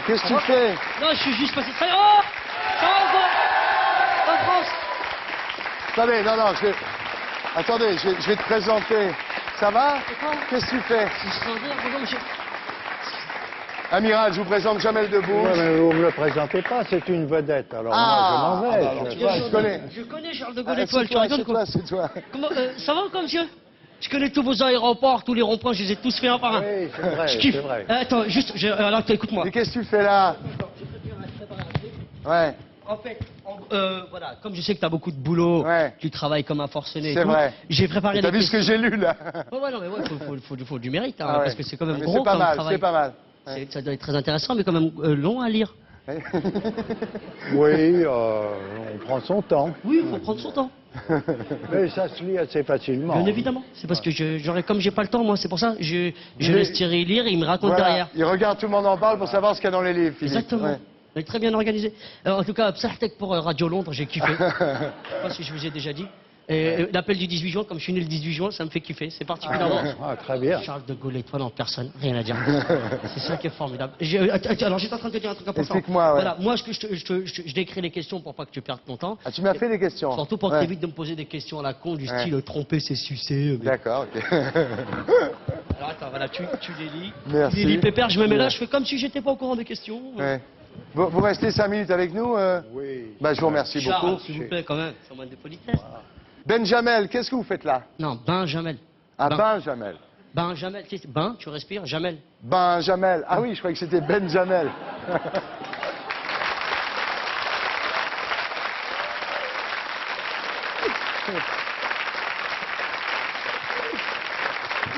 Qu'est-ce que tu fais? Non, je suis juste passé. Ça y est, oh, ça va quoi? En France. Attendez, non, attendez, je vais te présenter. Ça va? Qu'est-ce que tu fais? C'est extraordinaire. Bonjour, monsieur. Amiral, je vous présente Jamel Debbouze. Ouais, mais vous ne me le présentez pas, c'est une vedette. Alors moi, je m'en vais. bah, tu vois, je connais. Je connais Charles de Gaulle Ah, Étoile, c'est tu toi, rigoles c'est quoi? toi, c'est toi. Comment, ça va quoi, monsieur? Je connais tous vos aéroports, tous les ronds-points, je les ai tous faits un par un. Oui, c'est vrai, Je kiffe. c'est vrai. Attends, juste, alors écoute-moi. Mais qu'est-ce que tu fais là? Ouais, En fait, voilà, comme je sais que tu as beaucoup de boulot, Ouais. tu travailles comme un forcené et c'est tout, vrai. j'ai préparé T'as des vu ce que j'ai lu là? Ouais, non, mais ouais, faut du mérite, hein, Ah ouais. parce que c'est quand même Mais gros c'est pas comme mal, travail. c'est pas mal. Ouais. Ça doit être très intéressant, mais quand même long à lire. Oui, on prend son temps. Oui, il faut prendre son temps. Mais ça se lit assez facilement. Bien évidemment. C'est parce que comme j'ai pas le temps, moi, c'est pour ça, je laisse Thierry lire et il me raconte Voilà, derrière. il regarde, tout le monde en parle pour savoir ce qu'il y a dans les livres, Philippe. Exactement. Ouais. Elle est très bien organisé. En tout cas, Psartek pour Radio Londres, j'ai kiffé. Je sais pas si je vous ai déjà dit. Et l'appel du 18 juin, comme je suis né le 18 juin, ça me fait kiffer. C'est particulièrement. Ah, très bien. Charles de Gaulle Étoile en personne, rien à dire. C'est ça qui est formidable. Alors j'étais en train de te dire un truc important. Explique-moi, ouais. Voilà, moi je décris les questions pour pas que tu perdes ton temps. Ah, tu m'as fait des questions. Surtout pour que Ouais. tu évites de me poser des questions à la con du Ouais. style tromper, c'est sucer. D'accord, ok. Alors attends, voilà, tu les lis. Merci. Tu les lis pépère, je me mets là, je fais comme si j'étais pas au courant des questions. Ouais. Vous restez 5 minutes avec nous Oui. Bah, je vous remercie Charles, beaucoup. s'il vous plaît, quand même, c'est moins de politesse. Benjamel, qu'est-ce que vous faites là? Non, Benjamel. Ah, Benjamel. Benjamel, ben, tu respires, Jamel. Benjamel. Ah oui, je croyais que c'était Benjamel.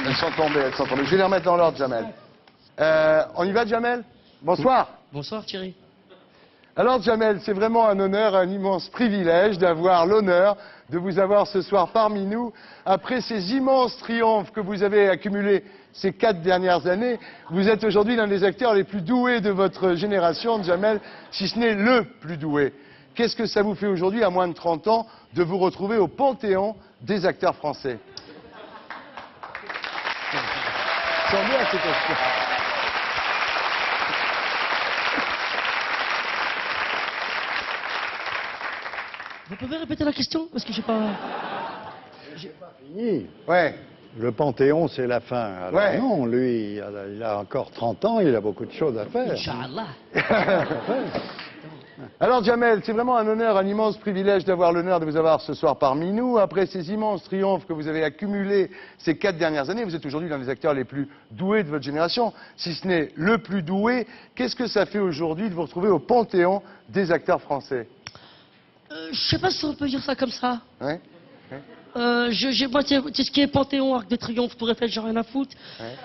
Elles sont tombées, elles sont tombées. Je vais les remettre dans l'ordre, Jamel. On y va, Jamel? Bonsoir. Bonsoir Thierry. Alors, Jamel, c'est vraiment un honneur, un immense privilège d'avoir l'honneur de vous avoir ce soir parmi nous. Après ces immenses triomphes que vous avez accumulés ces 4 dernières années, vous êtes aujourd'hui l'un des acteurs les plus doués de votre génération, Jamel, si ce n'est le plus doué. Qu'est-ce que ça vous fait aujourd'hui, à moins de 30 ans, de vous retrouver au panthéon des acteurs français? Ils sont bien, ces questions. Vous pouvez répéter la question? Parce que j'ai pas... Fini. Ouais. Le Panthéon, c'est la fin. Alors Ouais. non, lui, il a encore 30 ans, il a beaucoup de choses à faire. Inch'Allah. Alors, Jamel, c'est vraiment un honneur, un immense privilège d'avoir l'honneur de vous avoir ce soir parmi nous. Après ces immenses triomphes que vous avez accumulés ces 4 dernières années, vous êtes aujourd'hui l'un des acteurs les plus doués de votre génération, si ce n'est le plus doué. Qu'est-ce que ça fait aujourd'hui de vous retrouver au panthéon des acteurs français? Je sais pas si on peut dire ça comme ça. Ouais. Moi, c'est ce qui est Panthéon, Arc de Triomphe, Tour Eiffel, j'ai rien à foutre. Ouais.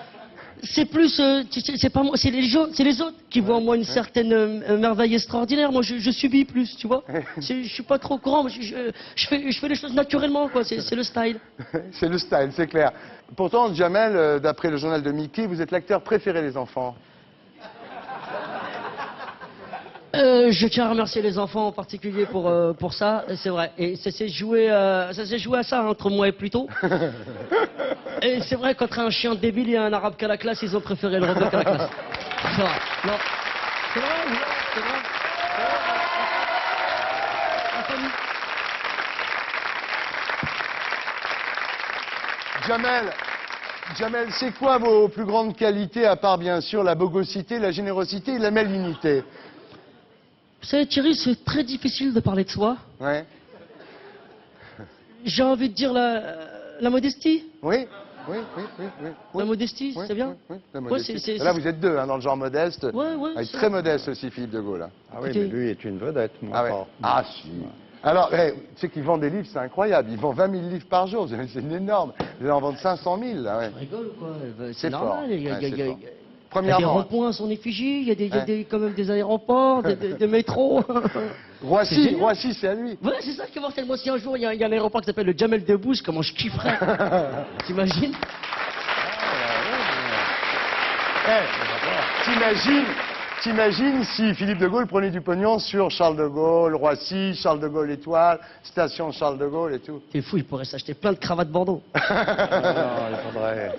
C'est plus, c'est pas moi, c'est les autres qui voient en moi une certaine merveille extraordinaire. Moi, je subis plus, tu vois. Je suis pas trop au courant. Je fais les choses naturellement, quoi. C'est le style. C'est le style, c'est clair. Pourtant, Jamel, d'après le journal de Mickey, vous êtes l'acteur préféré des enfants. Je tiens à remercier les enfants en particulier pour ça, c'est vrai. Et ça s'est joué à ça entre moi et Pluto. Et c'est vrai qu'entre un chien débile et un arabe qu'à la classe, ils ont préféré le rebeu qu'à la classe. C'est vrai. Non. C'est vrai, c'est vrai. La famille. Jamel, c'est quoi vos plus grandes qualités, à part bien sûr la bogosité, la générosité et la malignité? Vous savez, Thierry, c'est très difficile de parler de soi. Ouais. J'ai envie de dire la modestie. Oui. La modestie, Oui, c'est bien. oui, la Ouais, modestie. c'est- Là, vous êtes deux, hein, dans le genre modeste. Ouais, Avec c'est- très modeste aussi, Philippe de Gaulle. Hein. Ah oui, mais lui est une vedette, moi Ah ouais. pas. Ah si. Alors, tu sais qu'ils vendent des livres, c'est incroyable. Ils vendent 20 000 livres par jour. C'est énorme. Ils en vendent 500 000, là, ouais. Tu rigoles ou quoi? C'est C'est normal. fort. Il y a Ouais, c'est fort. il y a des Premièrement, ronds-points à son effigie, il y a Ouais. quand même des aéroports, des métros. C'est Roissy, génial. Roissy, c'est à lui. Ouais, c'est ça qui est mortel. Moi, si un jour il y a un aéroport qui s'appelle le Jamel Debbouze, comment je kifferais. T'imagines? T'imagines si Philippe de Gaulle prenait du pognon sur Charles de Gaulle, Roissy, Charles de Gaulle Étoile, station Charles de Gaulle et tout. T'es fou, il pourrait s'acheter plein de cravates Bordeaux. Non, il faudrait...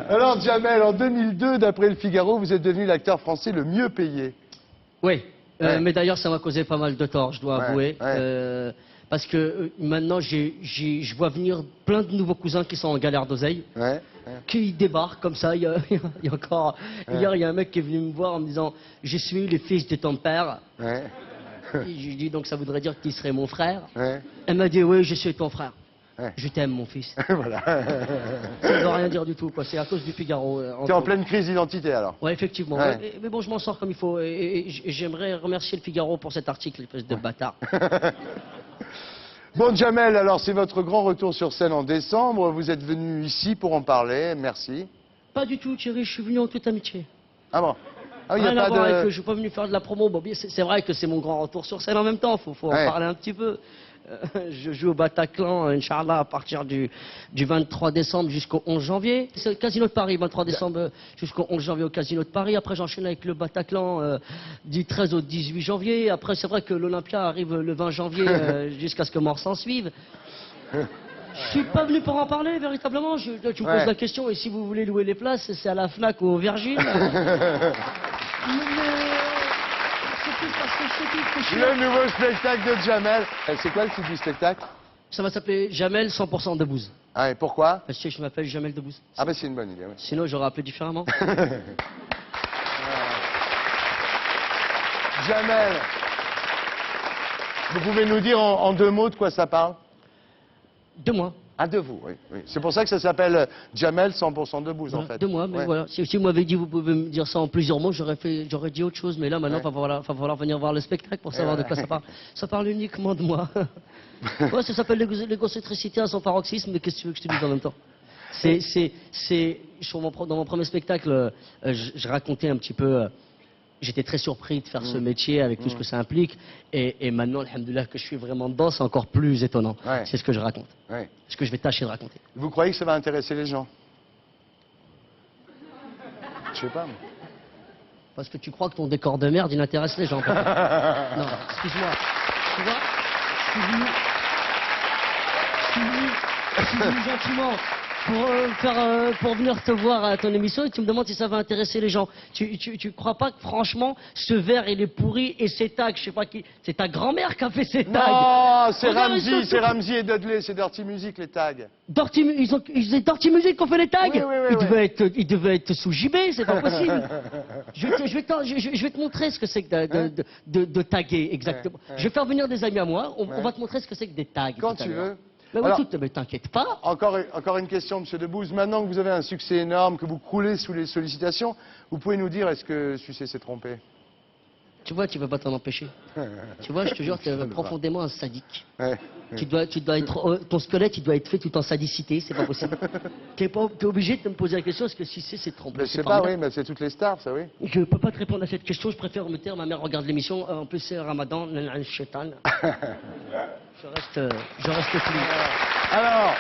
Alors, Jamel, en 2002, d'après le Figaro, vous êtes devenu l'acteur français le mieux payé. Oui, Ouais. mais d'ailleurs ça m'a causé pas mal de tort, je dois Ouais, avouer. ouais. Parce que maintenant je vois venir plein de nouveaux cousins qui sont en galère d'oseille, Ouais. qui débarquent comme ça. Il y a, il y a encore hier, il y a un mec qui est venu me voir en me disant je suis le fils de ton père. Ouais. Et je lui dis donc ça voudrait dire qu'il serait mon frère. Ouais. Elle m'a dit oui, je suis ton frère. Ouais. Je t'aime mon fils. Voilà. Ça ne veut rien dire du tout, quoi. C'est à cause du Figaro. T'es en pleine crise d'identité alors. Ouais, effectivement. Ouais. Mais bon, je m'en sors comme il faut. Et j'aimerais remercier le Figaro pour cet article, espèce de bâtard. Bon, Jamel, alors c'est votre grand retour sur scène en décembre. Vous êtes venu ici pour en parler. Merci. Pas du tout, Thierry, je suis venu en toute amitié. Ah bon. Ah oui, il Rien n'y a à voir avec pas que de. je suis pas venu faire de la promo. Bon, bien, c'est vrai que c'est mon grand retour sur scène en même temps. Faut en Ouais. parler un petit peu. Je joue au Bataclan, Inch'Allah, à partir du 23 décembre jusqu'au 11 janvier. C'est le Casino de Paris, 23 décembre jusqu'au 11 janvier au Casino de Paris. Après, j'enchaîne avec le Bataclan du 13 au 18 janvier. Après, c'est vrai que l'Olympia arrive le 20 janvier jusqu'à ce que mort s'en suive. Je suis pas venu pour en parler, véritablement. Tu me poses Ouais. la question, et si vous voulez louer les places, c'est à la FNAC ou au Virgin. C'est plus parce que je te dis que je suis là. Le nouveau spectacle de Jamel. C'est quoi le titre du spectacle? Ça va s'appeler Jamel 100% Debbouze. Ah, et pourquoi? Parce que je m'appelle Jamel Debbouze. Ah, ben c'est une bonne idée, oui. Sinon, j'aurais appelé différemment. Jamel, vous pouvez nous dire en 2 mots de quoi ça parle? De moi. Ah, de vous, oui. Oui. C'est pour ça que ça s'appelle Jamel 100% de bouse, en fait. De moi, mais Ouais. voilà. Si vous m'avez dit, vous pouvez me dire ça en plusieurs mots, j'aurais dit autre chose. Mais là, maintenant, il va falloir venir voir le spectacle pour savoir de quoi ça parle. Ça parle uniquement de moi. Ouais, ça s'appelle l'égocentricité à son paroxysme, mais qu'est-ce que tu veux que je te dise en même temps? Dans mon premier spectacle, je racontais un petit peu. J'étais très surpris de faire ce métier avec tout ce que ça implique. Et maintenant, alhamdoulilah, que je suis vraiment dedans, c'est encore plus étonnant. Ouais. C'est ce que je raconte. Ouais. Ce que je vais tâcher de raconter. Vous croyez que ça va intéresser les gens? Je sais pas. moi. Parce que tu crois que ton décor de merde, il intéresse les gens. peut-être. Non, excuse-moi. Tu vois, je suis venu gentiment pour venir te voir à ton émission et tu me demandes si ça va intéresser les gens. Tu crois pas que franchement, ce verre il est pourri et ces tags, je sais pas qui, c'est ta grand-mère qui a fait ces tags. Non, c'est Regarde, Ramsey, ils sont c'est tous- Ramsey et Dudley, c'est Dirty Music, les tags. Ils Dirty Music qui ont fait les tags. Oui, oui, oui, Ils devaient être sous JB, c'est pas possible. Je vais te montrer ce que c'est que de taguer exactement. Ouais, ouais. Je vais faire venir des amis à moi. On Ouais. va te montrer ce que c'est que des tags. Quand tout à tu l'heure. veux. Mais, Alors- mais t'inquiète pas. Encore une question, Monsieur Debbouze. Maintenant que vous avez un succès énorme, que vous croulez sous les sollicitations, vous pouvez nous dire, est-ce que Sucé s'est trompé? Tu vois, tu vas pas t'en empêcher. Tu vois, je te jure, tu es profondément un sadique. Ouais. Tu dois être, ton squelette, il doit être fait tout en sadicité, c'est pas possible. T'es obligé de me poser la question, est-ce que si c'est trompé? Ben, je C'est sais pas, oui, formidable. mais c'est toutes les stars, ça, oui. Je peux pas te répondre à cette question, je préfère me taire, ma mère regarde l'émission, en plus c'est Ramadan, shaitan. Je reste clean. Alors,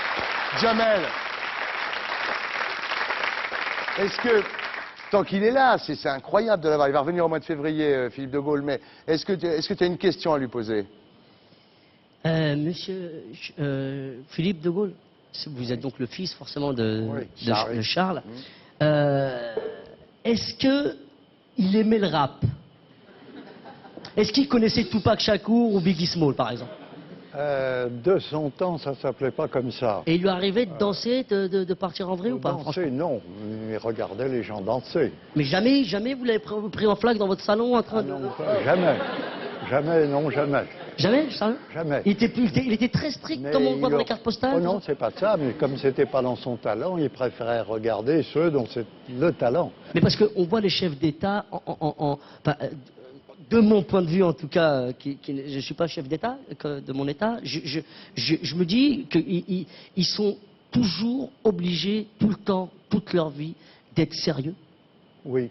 Jamel, est-ce que, tant qu'il est là, c'est incroyable de l'avoir, il va revenir au mois de février, Philippe de Gaulle, mais est-ce que tu as une question à lui poser? Monsieur Philippe de Gaulle, vous êtes donc le fils forcément de Charles. Est-ce que il aimait le rap? Est-ce qu'il connaissait Tupac Shakur ou Biggie Small par exemple? De son temps, ça s'appelait pas comme ça. Et il lui arrivait de danser, de partir en vrai ou pas? Franchement. Danser, non. Il regardait les gens danser. Mais jamais vous l'avez pris en flaque dans votre salon en train de... Non, jamais. Jamais, non, jamais. Jamais, sérieux? Jamais. Il était très strict Mais comme on le voit dans il- les cartes postales? Oh non, c'est pas ça, mais comme c'était pas dans son talent, il préférait regarder ceux dont c'est le talent. Mais parce qu'on voit les chefs d'État, de mon point de vue en tout cas, je ne suis pas chef d'État de mon État, je me dis qu'ils sont toujours obligés, tout le temps, toute leur vie, d'être sérieux. Oui.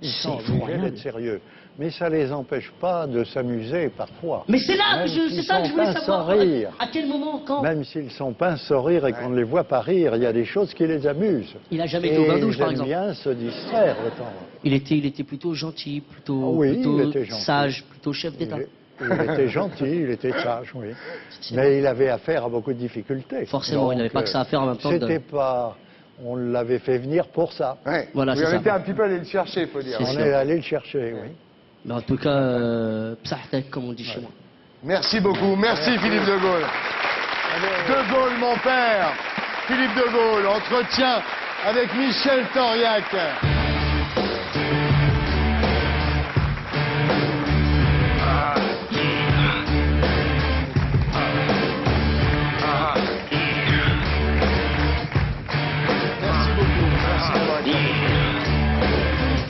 Ils C'est sont obligés effroyable. d'être sérieux. Mais ça les empêche pas de s'amuser parfois. Mais c'est là Même que s'ils c'est ça que je sont voulais pinces savoir. sans rire. À quel moment, quand? Même s'ils sont pinces sans rire et qu'on ne les voit pas rire, il y a des choses qui les amusent. Il a jamais Et été au bain-douche, ils par aiment exemple. bien se distraire de temps. Il était plutôt gentil, plutôt, Ah oui, plutôt il était gentil. sage, plutôt chef d'État. Il était gentil, il était sage, oui. C'est- Mais il avait affaire à beaucoup de difficultés. Forcément, il n'avait pas que ça à faire en même temps de- C'était pas... On l'avait fait venir pour ça. Ouais. Voilà, Vous c'est avez ça. été un petit peu allé le chercher, il faut dire. C'est On sûr. est allé le chercher, oui. Mais en tout cas, psahtek, comme on dit chez moi. Merci beaucoup. Merci Philippe de Gaulle. De Gaulle, mon père. Philippe de Gaulle, entretien avec Michel Toriac. Merci beaucoup. Merci d'avoir été avec nous.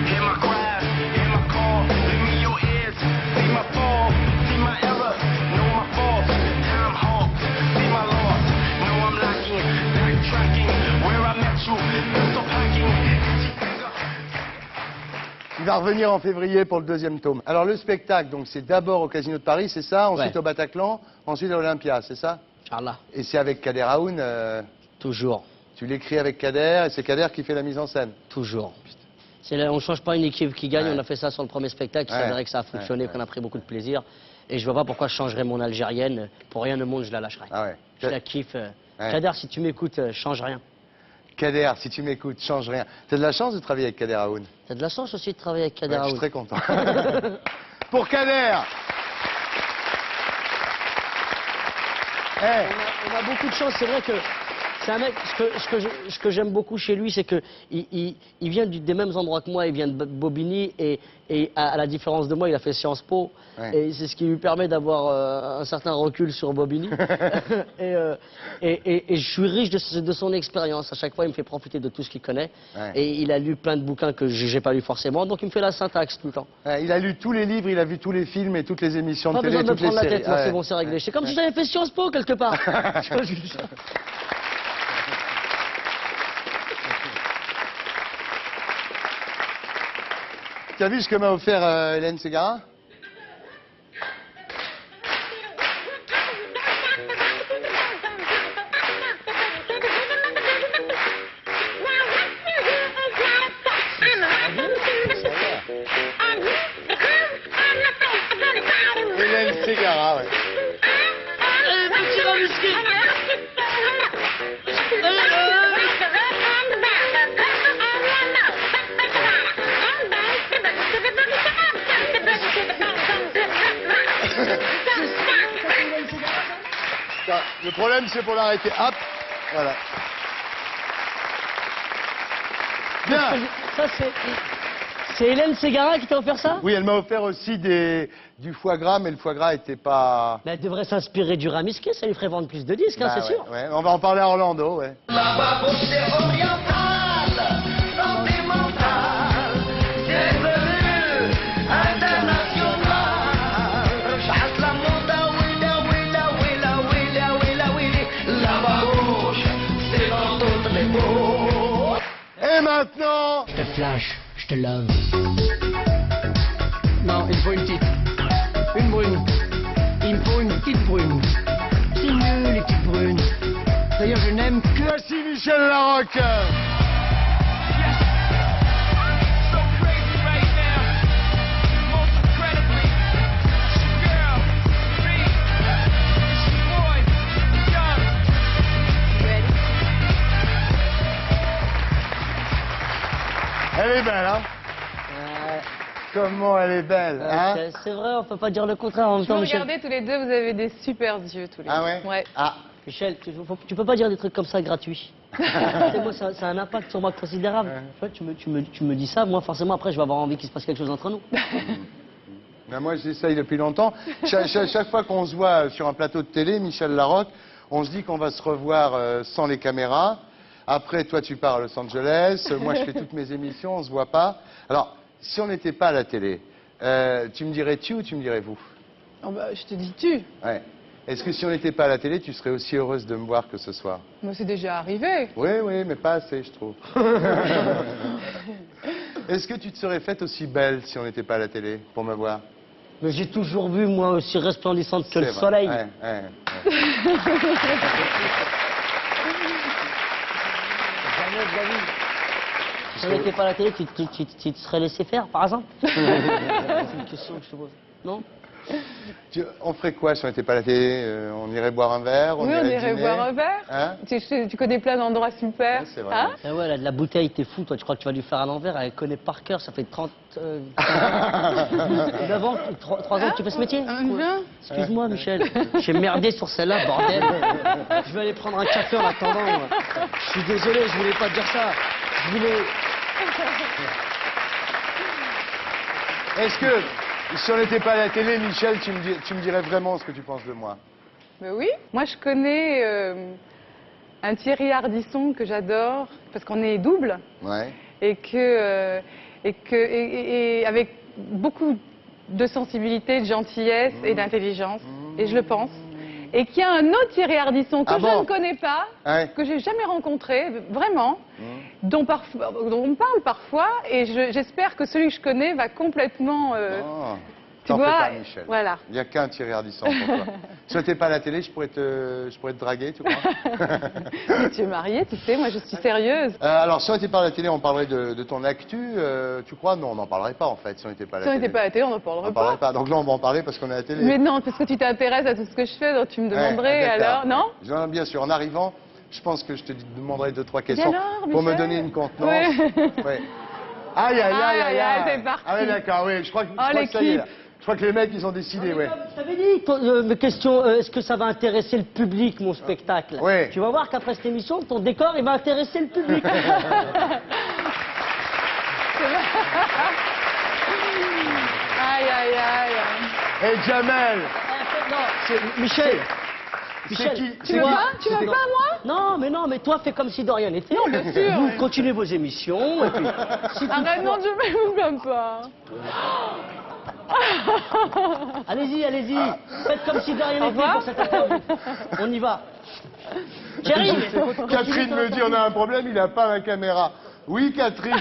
Hear my cry, hear my call, lend me your ears, see my fall, see my error, know my fault, time halt, see my loss, know I'm lacking, backtracking, where I met you, pistol packing, Il va revenir en février pour le 2e tome. Alors le spectacle, donc c'est d'abord au Casino de Paris, c'est ça? Ensuite Ouais. au Bataclan, ensuite à l'Olympia, c'est ça? Inch'Allah. Et c'est avec Kader Aoun, Toujours. tu l'écris avec Kader, et c'est Kader qui fait la mise en scène. Toujours. On ne change pas une équipe qui gagne. Ouais. On a fait ça sur le premier spectacle. Il Ouais. s'avérait que ça a fonctionné, qu'on a pris beaucoup de plaisir. Et je vois pas pourquoi je changerais mon Algérienne. Pour rien au monde, je la lâcherais. Ah ouais. Je la kiffe. Ouais. Kader, si tu m'écoutes, change rien. Kader, si tu m'écoutes, change rien. T'as de la chance de travailler avec Kader Aoun. T'as de la chance aussi de travailler avec Kader Ouais, je suis Aoun. très content. Pour Kader. Eh, On a beaucoup de chance. C'est vrai que c'est un mec. Ce que j'aime beaucoup chez lui, c'est que il vient des mêmes endroits que moi. Il vient de Bobigny et à la différence de moi, il a fait Sciences Po. Ouais. Et c'est ce qui lui permet d'avoir un certain recul sur Bobigny. et je suis riche de son expérience. À chaque fois, il me fait profiter de tout ce qu'il connaît. Ouais. Et il a lu plein de bouquins que j'ai pas lu forcément. Donc il me fait la syntaxe tout le temps. il a lu tous les livres, il a vu tous les films et toutes les émissions de Pas télé, besoin de me toutes les prendre la séries. tête, moi, Ah c'est ouais. bon, c'est réglé. C'est comme si j'avais fait Sciences Po quelque part. Tu vois, je dis ça. Tu as vu ce que m'a offert Hélène Ségara? Hélène Ségara, ouais. Ça, le problème, c'est pour l'arrêter. Hop, voilà. Bien. Ça, c'est Hélène Ségara qui t'a offert ça? Oui, elle m'a offert aussi du foie gras, mais le foie gras était pas... Mais elle devrait s'inspirer du Ramisqué, ça lui ferait vendre plus de disques, hein, Bah c'est ouais, sûr. ouais. On va en parler à Orlando, ouais. La babouche orientale, sentimentale, c'est devenu international. Rechaz la moda, willa, willa, willa, willa, willa, willy. La babouche, c'est dans toutes les bouches. Et maintenant... Je te flash, je te love. Non, il faut une petite. Une brune. Il me faut une petite brune. C'est mieux les petites brunes. D'ailleurs, je n'aime que... Voici Michel Larocque. So crazy right now. Most incredibly, it's your girl, me. It's your boy, Young. Elle est belle, hein? Comment elle est belle, hein? C'est vrai, on peut pas dire le contraire en même Je temps, vous Michel. regardez tous les deux, vous avez des super yeux tous les Ah deux. ouais? Ouais. Ah, Michel, tu peux pas dire des trucs comme ça gratuits. Tu sais, moi, ça a un impact sur moi considérable. Tu vois, tu me dis ça, moi forcément après je vais avoir envie qu'il se passe quelque chose entre nous. ben moi j'essaye depuis longtemps. Chaque fois qu'on se voit sur un plateau de télé, Michel Larocque, on se dit qu'on va se revoir sans les caméras. Après, toi tu pars à Los Angeles, moi je fais toutes mes émissions, on se voit pas. Alors, si on n'était pas à la télé, tu me dirais tu ou tu me dirais vous? Oh bah, je te dis tu. Ouais. Est-ce que si on n'était pas à la télé, tu serais aussi heureuse de me voir que ce soir? Moi, c'est déjà arrivé. Oui, oui, mais pas assez, je trouve. Est-ce que tu te serais faite aussi belle si on n'était pas à la télé pour me voir? Mais j'ai toujours vu moi aussi resplendissante que le C'est vrai. soleil. Ouais, ouais, ouais. Jamais de la vie. Si on n'était pas à la télé, tu te serais laissé faire, par exemple? C'est une question que je te pose. Non? On ferait quoi si on n'était pas à la télé? On irait boire un verre? Oui, on irait dîner boire un verre. Hein? Tu connais plein d'endroits super. Ouais, c'est vrai. Hein? Ah ouais, là, de la bouteille, t'es fou, toi. Tu crois que tu vas lui faire à l'envers? Elle connaît par cœur, ça fait 30... 9 ans, 3 ans que tu fais ce métier? Un vin? Excuse-moi, Michel. J'ai merdé sur celle-là, bordel. Je vais aller prendre un café en attendant. Moi. Je suis désolé, je voulais pas te dire ça. Je voulais... Est-ce que, si on n'était pas à la télé, Michel, tu me dirais vraiment ce que tu penses de moi? Ben oui. Moi, je connais un Thierry Ardisson que j'adore, parce qu'on est double, Ouais. et avec beaucoup de sensibilité, de gentillesse et d'intelligence, et je le pense. Et qu'il y a un autre Thierry Ardisson que Ah je bon? ne connais pas, Ouais. que j'ai jamais rencontré, vraiment, dont on parle parfois, et j'espère que celui que je connais va complètement... Oh, tu t'en fais vois, pas, Michel. voilà. Il n'y a qu'un Thierry Ardisson pour toi. Si on n'était pas à la télé, je pourrais te draguer, tu crois? Mais tu es mariée, tu sais, moi je suis sérieuse. Alors, si on n'était pas à la télé, on parlerait de ton actu. Tu crois? Non, on n'en parlerait pas, en fait, si on n'était pas à la Si on télé. n'était pas à la télé, on n'en On parlerait n'en parlerait pas. pas. Donc là, on va en parler parce qu'on est à la télé. Mais non, parce que tu t'intéresses à tout ce que je fais, donc tu me Ouais, demanderais d'accord. alors, non? Non, bien sûr. En arrivant, je pense que je te demanderai 2-3 questions alors, pour me Michel? donner une contenance. Ouais. Ouais. Aïe, aïe, aïe, aïe, aïe. c'est parti. Ah oui, d'accord, oui. Je crois que ça y est, l'équipe. là. Je crois que les mecs, ils ont décidé, ouais. Je t'avais dit, mes questions, est-ce que ça va intéresser le public, mon spectacle? Ouais. Tu vas voir qu'après cette émission, ton décor, il va intéresser le public. Aïe, aïe, aïe. Hey, Jamel, Non, Michel. c'est qui? Tu veux qui- pas? Tu veux pas, moi? Non, mais toi, fais comme si de rien n'était. Non, bien sûr. Vous continuez vos émissions, et puis... si Arrête, toutefois- non, je me plains pas. Allez-y, allez-y. Faites comme si de rien Au n'était revoir. pour cette interview. On y va. Thierry, Catherine me dit on a un problème, il n'a pas la caméra. Oui, Catherine,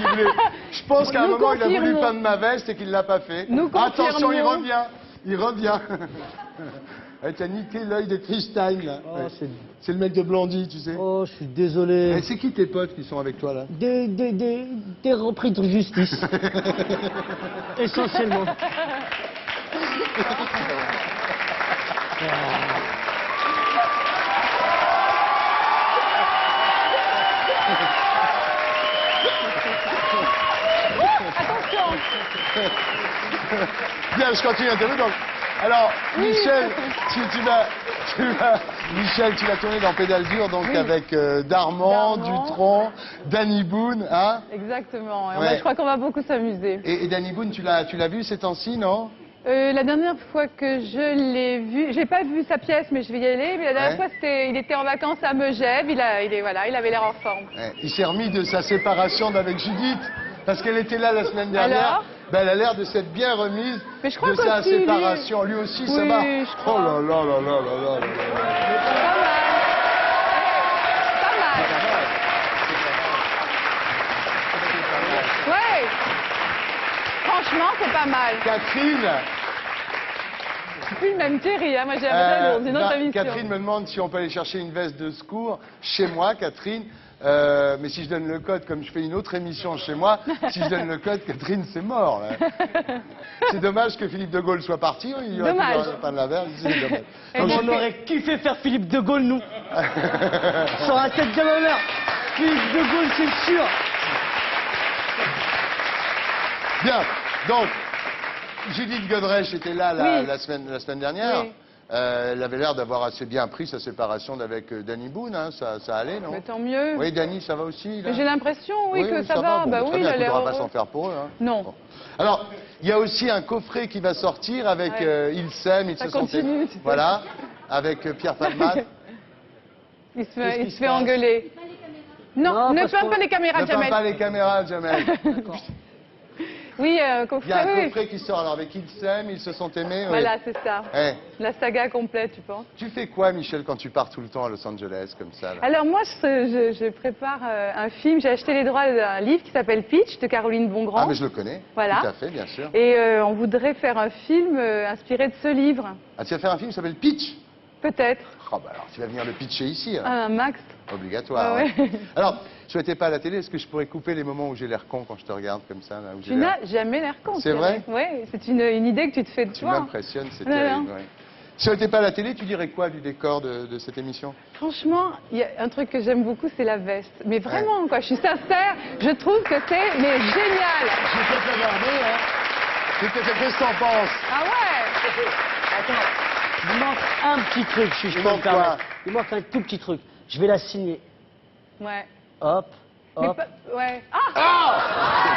je pense qu'à un Nous moment, il a voulu confirmons. peindre ma veste et qu'il ne l'a pas fait. Nous Attention, il confirmons. revient. Il revient. Eh, t'as niqué l'œil de Christine, là. Oh, Ouais. c'est- C'est le mec de Blondie, tu sais. Oh, je suis désolé. Eh, c'est qui tes potes qui sont avec toi, là? Des repris de justice. Essentiellement. Bien, je continue l'interview. Donc, alors, Michel, Michel, tu vas tourner dans Pédale dure, donc avec Darman, Darman. Dutronc, Danny Boone, hein? Exactement. Et Ouais. je crois qu'on va beaucoup s'amuser. Et Danny Boone, tu l'as vu ces temps-ci, non? La dernière fois que je l'ai vu, j'ai pas vu sa pièce, mais je vais y aller. Mais la dernière Ouais. fois, il était en vacances à Megève. Il avait l'air en forme. Ouais. Il s'est remis de sa séparation d'avec Judith, parce qu'elle était là la semaine dernière. Alors Ben, elle a l'air de s'être bien remise Mais je crois de sa qu'aussi, lui- séparation. Lui aussi, ça Oui, va. je Oh crois. là là là là là là là. Pas mal. Pas mal. Ouais. Franchement, c'est pas mal. Catherine, C'est plus le même Thierry, hein. Moi, j'ai l'impression que c'est une autre émission. Catherine me demande si on peut aller chercher une veste de secours chez moi, Catherine. Mais si je donne le code, comme je fais une autre émission chez moi, si je donne le code, Catherine, c'est mort. Là. C'est dommage que Philippe de Gaulle soit parti. Il aurait pu Dommage. avoir pas de la verre. C'est dommage. Et Donc, moi, On aurait kiffé faire Philippe de Gaulle, nous. Sur un tête de l'honneur. Philippe de Gaulle, c'est sûr. Bien. Donc, Judith Godrèche était là Oui. la semaine dernière. Oui. Elle avait l'air d'avoir assez bien pris sa séparation d'avec Danny Boone. Hein. Ça allait, non? Mais tant mieux. Oui, Danny, ça va aussi là? Mais j'ai l'impression, oui, que ça va. Bon, Bah très oui, il bien, a il l'air faudra pas heureux. s'en faire pour eux. Hein. Non. Bon. Alors, il y a aussi un coffret qui va sortir avec Ouais. Ils s'aiment, ils Ça se sont continue, tu sais. Voilà, avec Pierre Palmade. Il se Qu'est-ce fait, qui il se se fait passe engueuler. Non, Non, ne parce ferme qu'on- pas les caméras, Ne ferme Jamel. pas les caméras, Jamel. Oui, Il y a un coffret, oui. coffret qui sort alors avec Ils s'aiment, ils se sont aimés. oui. Voilà, c'est ça. Eh, La saga complète, tu penses. tu fais quoi, Michel, quand tu pars tout le temps à Los Angeles, comme ça là? Alors moi, je prépare un film. J'ai acheté les droits d'un livre qui s'appelle Pitch de Caroline Bongrand. Ah, mais je le connais. Voilà. Tout à fait, bien sûr. Et on voudrait faire un film inspiré de ce livre. Ah, tu vas faire un film qui s'appelle Pitch? Peut-être. Oh, bah alors, tu vas venir le pitcher ici. alors. Un Max. Obligatoire. Ouais, ouais. ouais. Alors, je n'étais pas à la télé, est-ce que je pourrais couper les moments où j'ai l'air con quand je te regarde comme ça là, où j'ai Tu l'air- n'as jamais l'air con. C'est vrai? Oui, c'est une idée que tu te fais de Tu toi. m'impressionnes, c'est Ouais, terrible. non. ouais. Si on n'était pas à la télé, tu dirais quoi du décor de cette émission? Franchement, il y a un truc que j'aime beaucoup, c'est la veste. Mais vraiment, quoi, je suis sincère, je trouve que c'est mais génial. Je peux te regarder, hein. Qu'est-ce que t'en penses? Ah ouais. Attends, il manque un petit truc, si je Il peux me manque quoi? permettre. Il manque un tout petit truc. Je vais la signer. Ouais. Hop, Mais hop. ouais. Ah.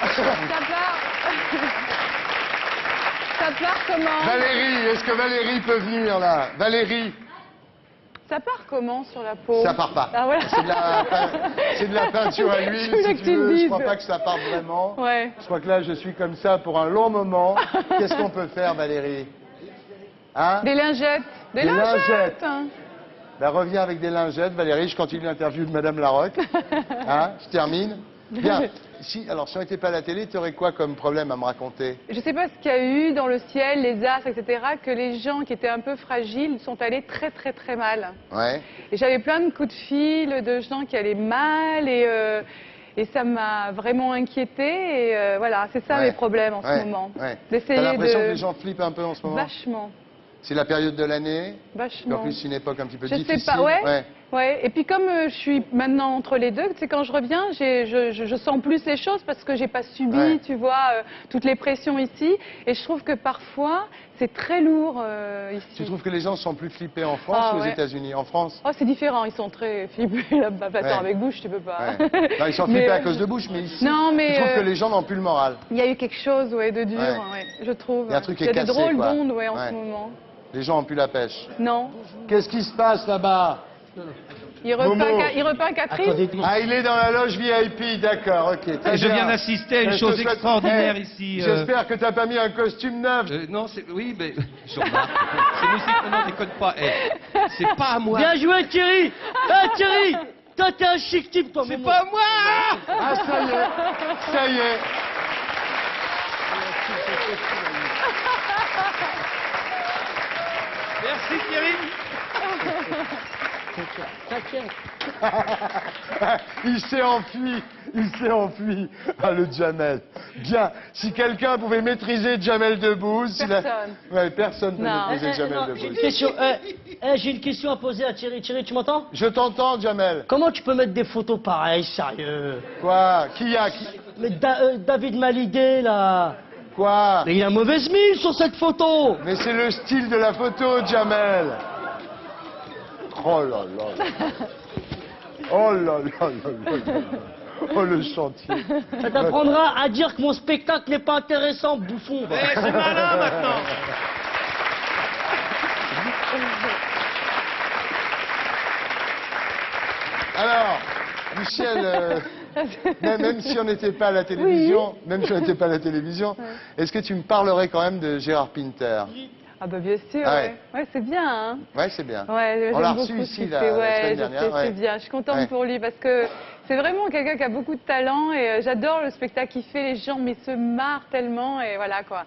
Ça part. Ça part comment? Valérie, est-ce que Valérie peut venir là? Valérie, Ça part comment sur la peau? ça part pas. Ah voilà. C'est de la peinture à l'huile, Je voulais si que tu tu le veux. Je dises. crois pas que ça parte vraiment. Ouais. Je crois que là, je suis comme ça pour un long moment. Qu'est-ce qu'on peut faire, Valérie? Hein? Des lingettes. Des Des lingettes. lingettes. Hein. Ben, reviens avec des lingettes, Valérie. Je continue l'interview de Madame Larocque. Hein? Je termine. Bien. Alors, si on n'était pas à la télé, tu aurais quoi comme problème à me raconter? Je sais pas ce qu'il y a eu dans le ciel, les astres, etc., que les gens qui étaient un peu fragiles sont allés très très très mal. Ouais. Et j'avais plein de coups de fil de gens qui allaient mal et ça m'a vraiment inquiétée. Et voilà, c'est ça Ouais. mes problèmes en Ouais. ce moment. Ouais. D'essayer T'as l'impression de- que les gens flippent un peu en ce moment? Vachement, C'est la période de l'année. Puis vachement. en plus, c'est une époque un petit peu Je difficile. sais pas, ouais. Ouais. Et puis comme je suis maintenant entre les deux, tu sais, quand je reviens, je sens plus les choses parce que j'ai pas subi, Ouais. tu vois, toutes les pressions ici. Et je trouve que parfois, c'est très lourd ici. Tu trouves que les gens sont plus flippés en France Ah, ou aux ouais. États-unis? En France? Oh, c'est différent, ils sont très flippés là-bas. Attends, Ouais. avec Bush, tu peux pas. Ouais. Non, ils sont Mais, flippés à cause de Bush, mais ici, Non, mais, je trouve que euh, les gens n'ont plus le moral. Il y a eu quelque chose, ouais, de dur, Ouais. ouais, je trouve. Il y a un truc qui Il y est a des cassé, drôles quoi. d'ondes, ouais, en Ouais. ce moment. Les gens n'ont plus la pêche. Non. Qu'est-ce qui se passe là-bas? Il Momo. repeint Catherine. Attendez, Ah, il est dans la loge VIP, d'accord, ok. très Et je bien. viens d'assister à une Je te chose souhaite- extraordinaire Eh, ici. J'espère que tu n'as pas mis un costume neuf. Non, c'est. Oui, mais. Je remarque. C'est musique, non, déconne pas. Eh, c'est pas à moi. bien joué Thierry. Eh Thierry, toi t'es un chic type toi. C'est Momo. pas moi. Ah, ça y est, ça y est. Merci Thierry. T'inquiète. Il s'est enfui, il s'est enfui. Ah, le Jamel. Bien, si quelqu'un pouvait maîtriser Jamel Debbouze... si la- Personne. Ouais, personne ne peut Non. maîtriser Jamel non, j'ai une Debbouze. question. J'ai une question à poser à Thierry. Thierry, tu m'entends? Je t'entends, Jamel. Comment tu peux mettre des photos pareilles, sérieux? Quoi? Qui a... Mais David Maliguet, là. Quoi? Mais il a mauvaise mine sur cette photo. Mais c'est le style de la photo, Jamel. Oh là là. Oh là là là là. Oh, le chantier. Ça t'apprendra à dire que mon spectacle n'est pas intéressant, bouffon. va. Eh, c'est malin maintenant. Alors, Michel, même si on n'était pas à la télévision, est-ce que tu me parlerais quand même de Gérard Pinter? Ah bah bien sûr, Ah ouais. ouais. Ouais, c'est bien, hein. Ouais, c'est bien. Ouais, On l'a j'aime reçu beaucoup ici, ce qu'il la fait. semaine Ouais, je dernière, sais, ouais. c'est bien. Je suis contente Ouais. pour lui parce que c'est vraiment quelqu'un qui a beaucoup de talent et j'adore le spectacle qu'il fait. Les gens mais se marrent tellement et voilà quoi.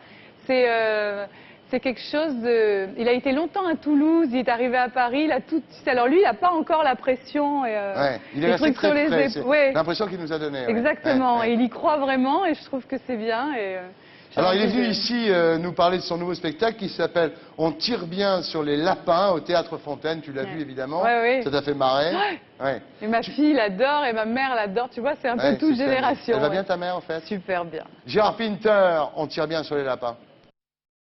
C'est quelque chose de... Il a été longtemps à Toulouse, il est arrivé à Paris, il a tout... Alors lui, il n'a pas encore la pression et Ouais, il est les resté trucs très sur les frais. épaules. Ouais, L'impression qu'il nous a donné. ouais. exactement. Ouais, ouais. Et il y croit vraiment et je trouve que c'est bien. Et, j'ai Alors, il est envie venu de- ici nous parler de son nouveau spectacle qui s'appelle On tire bien sur les lapins au Théâtre Fontaine. Tu l'as vu, évidemment. Ouais, ouais. Ça t'a fait marrer. Ouais. Et ma fille l'adore et ma mère l'adore. Tu vois, c'est un peu Ouais, toute c'est ça. génération. Elle va bien ouais. ta mère, en fait? Super bien. Gérard Pinter, on tire bien sur les lapins.